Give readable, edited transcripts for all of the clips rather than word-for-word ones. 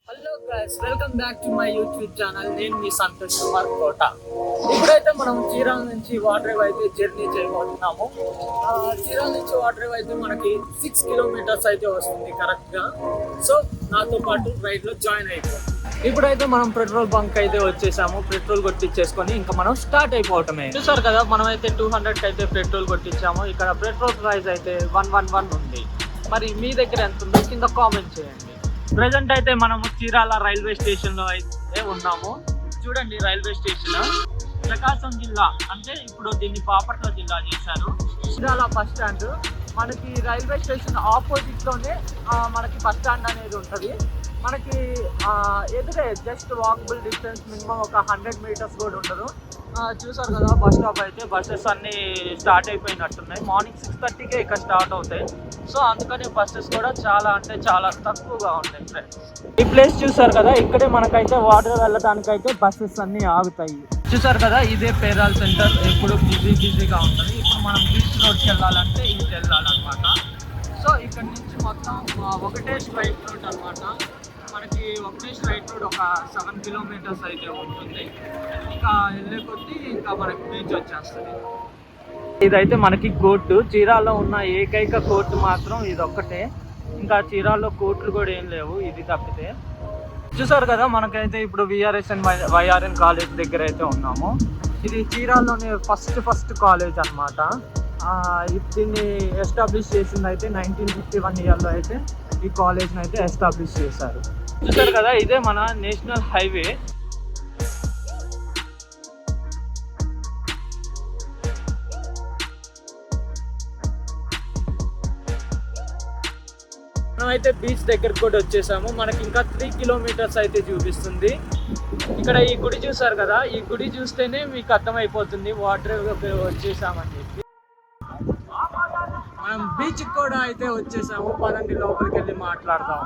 Hello guys, welcome back to my YouTube channel. నేను మీ సంతోష్ కుమార్ కోట. ఇప్పుడైతే మనం చీరాల నుంచి వాటరేవ్ అయితే జర్నీ చేయబోతున్నాము. చీరాల నుంచి వాటరేవ్ అయితే మనకి 6 కిలోమీటర్స్ అయితే వస్తుంది కరెక్ట్గా. సో నాతో పాటు రైడ్లో జాయిన్ అయిపోయాం. ఇప్పుడైతే మనం పెట్రోల్ బంక్ అయితే వచ్చేసాము. పెట్రోల్ కొట్టించేసుకొని ఇంకా మనం స్టార్ట్ అయిపోవటమే. చూసారు కదా, మనం అయితే 200కి అయితే పెట్రోల్ కొట్టించాము. ఇక్కడ పెట్రోల్ ప్రైస్ అయితే 111 ఉంది. మరి మీ దగ్గర ఎంత ఉందో కింద కామెంట్ చేయండి. ప్రెజెంట్ అయితే మనము చీరాల రైల్వే స్టేషన్ లో అయితే ఉన్నాము. చూడండి, రైల్వే స్టేషన్ ప్రకాశం జిల్లా, అంటే ఇప్పుడు దీన్ని బాపట్ల జిల్లా చేశారు. చీరాల బస్ స్టాండ్ మనకి రైల్వే స్టేషన్ ఆపోజిట్ లోనే మనకి బస్ స్టాండ్ అనేది ఉంటుంది. మనకి ఎదురే జస్ట్ వాకబుల్ డిస్టెన్స్, మినిమం ఒక 100 మీటర్స్ కూడా ఉండదు. చూసారు కదా, బస్ స్టాప్ అయితే బస్సెస్ అన్నీ స్టార్ట్ అయిపోయినట్టున్నాయి. మార్నింగ్ 6:30కే ఇక్కడ స్టార్ట్ అవుతాయి. సో అందుకని బస్సెస్ కూడా చాలా అంటే చాలా తక్కువగా ఉంటాయి ఫ్రెండ్స్. ఈ ప్లేస్ చూసారు కదా, ఇక్కడే మనకైతే వాటర్ వెళ్ళడానికైతే బస్సెస్ అన్నీ ఆగుతాయి. చూసారు కదా, ఇదే పేరాల్ సెంటర్, ఎప్పుడు బిజీగా ఉంటుంది. ఇప్పుడు మనం బీచ్ రోడ్కి వెళ్ళాలంటే ఇది వెళ్ళాలన్నమాట. సో ఇక్కడ నుంచి మొత్తం ఒకటే స్ట్రైట్ రోడ్ అనమాట. మనకి ఒకటే స్ట్రైట్ రోడ్ ఒక 7 కిలోమీటర్స్ అయితే ఉంటుంది. ఇంకా వెళ్ళే కొద్దీ ఇంకా మనకి బీచ్ వచ్చేస్తుంది. ఇదైతే మనకి కోర్టు, చీరాల్లో ఉన్న ఏకైక కోర్టు మాత్రం ఇది ఒక్కటే. ఇంకా చీరాల్లో కోర్టులు కూడా ఏం లేవు, ఇది తప్పితే. చూసారు కదా, మనకైతే ఇప్పుడు VRSN వైఆర్ఎన్ కాలేజ్ దగ్గర అయితే ఉన్నాము. ఇది చీరాల్లోనే ఫస్ట్ కాలేజ్ అనమాట. దీన్ని ఎస్టాబ్లిష్ చేసింది అయితే 1951 ఇయర్లో అయితే ఈ కాలేజ్ని అయితే ఎస్టాబ్లిష్ చేశారు. చూసారు కదా, ఇదే మన నేషనల్ హైవే. మనమైతే బీచ్ దగ్గరకు కూడా వచ్చేసాము. మనకి ఇంకా 3 కిలోమీటర్స్ అయితే చూపిస్తుంది. ఇక్కడ ఈ గుడి చూసారు కదా, ఈ గుడి చూస్తేనే మీకు అర్థమైపోతుంది వాటర్ వచ్చేసామని చెప్పి. మనం బీచ్ కూడా అయితే వచ్చేసాము. పదండి లోపలికి వెళ్ళి మాట్లాడదాం.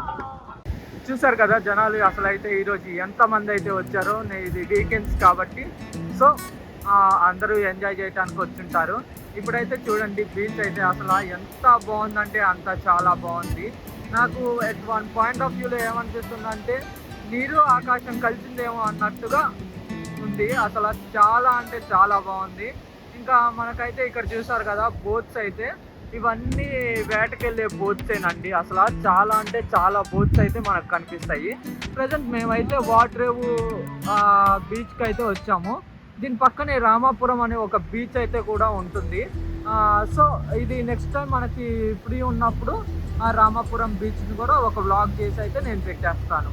చూసారు కదా జనాలు అసలు అయితే ఈరోజు ఎంతమంది అయితే వచ్చారో. ఇది వీకెండ్స్ కాబట్టి సో అందరూ ఎంజాయ్ చేయడానికి వచ్చుంటారు. ఇప్పుడైతే చూడండి, బీచ్ అయితే అసలు ఎంత బాగుందంటే అంత చాలా బాగుంది. నాకు ఎట్ వన్ పాయింట్ ఆఫ్ వ్యూలో ఏమనిపిస్తుందంటే నీరు ఆకాశం కలిసిందేమో అన్నట్టుగా ఉంది. అసలు చాలా అంటే చాలా బాగుంది. ఇంకా మనకైతే ఇక్కడ చూసారు కదా, బోట్స్ అయితే ఇవన్నీ వేటకెళ్ళే బోట్సేనండి. అసలు చాలా అంటే చాలా బోట్స్ అయితే మనకు కనిపిస్తాయి. ప్రజెంట్ మేమైతే వాటరేవు బీచ్కి అయితే వచ్చాము. దీని పక్కనే రామాపురం అనే ఒక బీచ్ అయితే కూడా ఉంటుంది. సో ఇది నెక్స్ట్ టైం మనకి ఫ్రీ ఉన్నప్పుడు ఆ రామాపురం బీచ్ని కూడా ఒక వ్లాగ్ చేసి అయితే నేను పెట్టేస్తాను.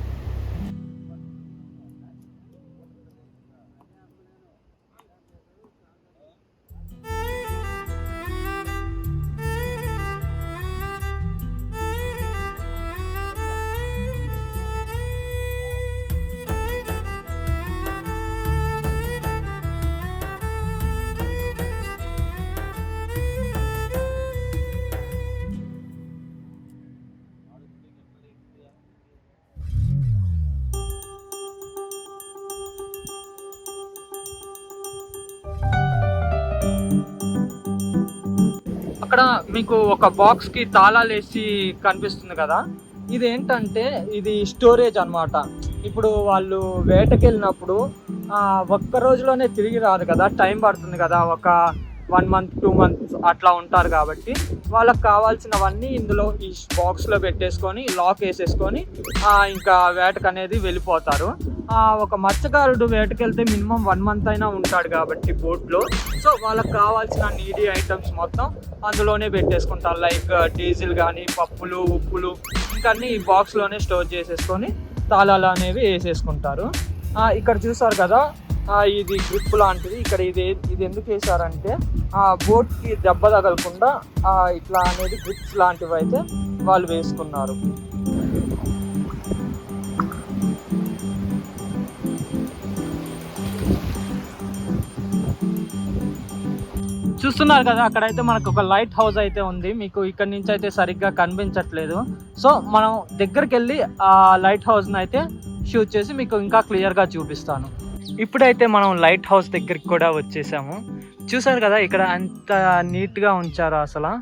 అక్కడ మీకు ఒక బాక్స్కి తాళాలు వేసి కనిపిస్తుంది కదా, ఇది ఏంటంటే ఇది స్టోరేజ్ అనమాట. ఇప్పుడు వాళ్ళు వేటకెళ్ళినప్పుడు ఒక్క రోజులోనే తిరిగి రాదు కదా, టైం పడుతుంది కదా. ఒక 1 month 2 months అట్లా ఉంటారు కాబట్టి వాళ్ళకి కావాల్సినవన్నీ ఇందులో ఈ బాక్స్లో పెట్టేసుకొని లాక్ వేసేసుకొని ఇంకా వేటకు అనేది వెళ్ళిపోతారు. ఒక మత్స్యకారుడు వేటకెళ్తే మినిమం 1 month అయినా ఉంటాడు కాబట్టి బోట్లో. సో వాళ్ళకి కావాల్సిన నీడీ ఐటమ్స్ మొత్తం అందులోనే పెట్టేసుకుంటారు. లైక్ డీజిల్ కానీ, పప్పులు, ఉప్పులు, ఇంకా అన్నీ ఈ బాక్స్లోనే స్టోర్ చేసేసుకొని తాళాలు అనేవి వేసేసుకుంటారు. ఇక్కడ చూసారు కదా, ఇది గ్రిప్ లాంటిది. ఇక్కడ ఇది ఎందుకు వేసారంటే బోట్కి దెబ్బ తగలకుండా ఇట్లా అనేది గ్రిప్స్ లాంటివి అయితే వాళ్ళు వేసుకున్నారు. చూస్తున్నారు కదా, అక్కడైతే మనకు ఒక లైట్ హౌస్ అయితే ఉంది. మీకు ఇక్కడ నుంచి అయితే సరిగ్గా కనిపించట్లేదు. సో మనం దగ్గరికి వెళ్ళి ఆ లైట్ హౌస్ని అయితే షూట్ చేసి మీకు ఇంకా క్లియర్గా చూపిస్తాను. ఇప్పుడైతే మనం లైట్ హౌస్ దగ్గరికి కూడా వచ్చేసాము. చూసారు కదా, ఇక్కడ అంత నీట్గా ఉంచారు అసలు.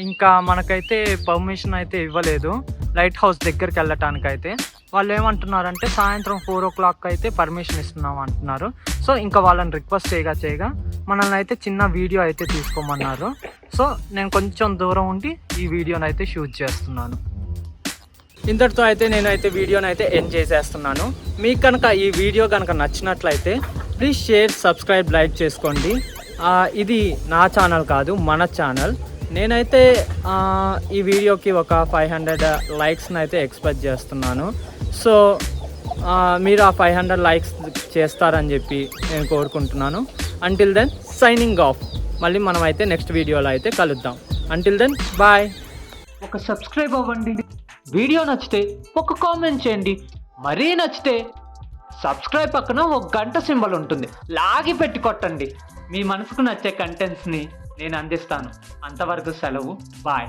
ఇంకా మనకైతే పర్మిషన్ అయితే ఇవ్వలేదు లైట్ హౌస్ దగ్గరికి వెళ్ళటానికైతే. వాళ్ళు ఏమంటున్నారంటే సాయంత్రం 4 o'clock అయితే పర్మిషన్ ఇస్తున్నాం అంటున్నారు. సో ఇంకా వాళ్ళని రిక్వెస్ట్ చేయగా మనల్ని అయితే చిన్న వీడియో అయితే తీసుకోమన్నారు. సో నేను కొంచెం దూరం ఉండి ఈ వీడియోని అయితే షూట్ చేస్తున్నాను. ఇంతటితో అయితే నేనైతే వీడియోని అయితే ఎండ్ చేసేస్తున్నాను. మీకు కనుక ఈ వీడియో కనుక నచ్చినట్లయితే ప్లీజ్ షేర్, సబ్స్క్రైబ్, లైక్ చేసుకోండి. ఇది నా ఛానల్ కాదు, మన ఛానల్. నేనైతే ఈ వీడియోకి ఒక 500 లైక్స్ని అయితే ఎక్స్పెక్ట్ చేస్తున్నాను. సో మీరు ఆ 500 లైక్స్ చేస్తారని చెప్పి నేను కోరుకుంటున్నాను. Until then signing off. మళ్ళీ మనం అయితే నెక్స్ట్ వీడియోలో అయితే కలుద్దాం. Until then bye. ఒక సబ్స్క్రైబ్ అవ్వండి. వీడియో నచ్చితే ఒక కామెంట్ చేయండి. మరీ నచ్చితే సబ్స్క్రైబ్ పక్కన ఒక గంట సింబల్ ఉంటుంది, లాగి పెట్టి కొట్టండి. మీ మనసుకు నచ్చే కంటెంట్స్ని నేను అందిస్తాను. అంతవరకు సెలవు. బాయ్.